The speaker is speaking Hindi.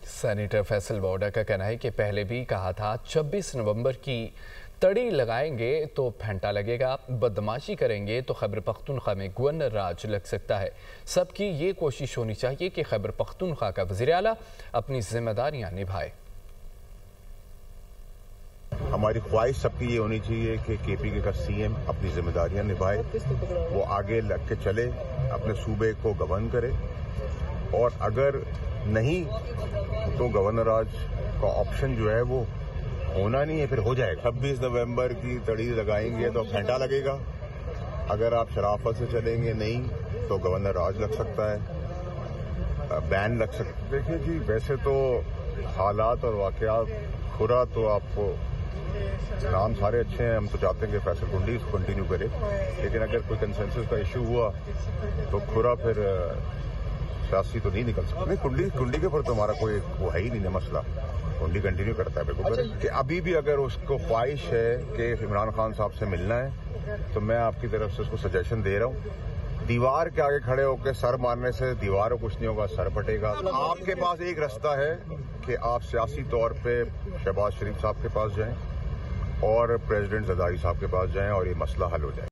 सेनेटर फैसल बौडा का कहना है कि पहले भी कहा था 26 नवंबर की तड़ी लगाएंगे तो फेंटा लगेगा, बदमाशी करेंगे तो खैबर पख्तूनख्वा में गवर्नर राज लग सकता है। सबकी ये कोशिश होनी चाहिए कि खैबर पख्तूनख्वा का वज़ीर आला अपनी जिम्मेदारियां निभाए। हमारी ख्वाहिश सबकी ये होनी चाहिए कि केपी का सीएम अपनी जिम्मेदारियां निभाए, वो आगे लग के चले, अपने सूबे को गवर्न करे, और अगर नहीं तो गवर्नर राज का ऑप्शन जो है वो होना नहीं है, फिर हो जाएगा। 26 नवंबर की तड़ी लगाएंगे तो फेंटा लगेगा, अगर आप शराफत से चलेंगे नहीं तो गवर्नर राज लग सकता है, बैन लग सकता है। देखिए जी, वैसे तो हालात और वाकयात खुरा तो आपको नाम सारे अच्छे हैं, हम तो चाहते हैं कि फैसल कुंडी इसको कंटिन्यू करे, लेकिन अगर कोई कंसेंसस का इशू हुआ तो खुरा फिर सियासी तो नहीं निकल सकता। नहीं, कुंडी के ऊपर तो हमारा कोई वो है ही नहीं ना मसला, कुंडी कंटिन्यू करता है बिल्कुल। कि अभी भी अगर उसको ख्वाहिश है कि इमरान खान साहब से मिलना है तो मैं आपकी तरफ से उसको सजेशन दे रहा हूँ, दीवार के आगे खड़े होकर सर मारने से दीवार को कुछ नहीं होगा, सर फटेगा। आपके पास एक रास्ता है कि आप सियासी तौर पे शहबाज शरीफ साहब के पास जाएं और प्रेसिडेंट जरदारी साहब के पास जाएं और ये मसला हल हो जाए।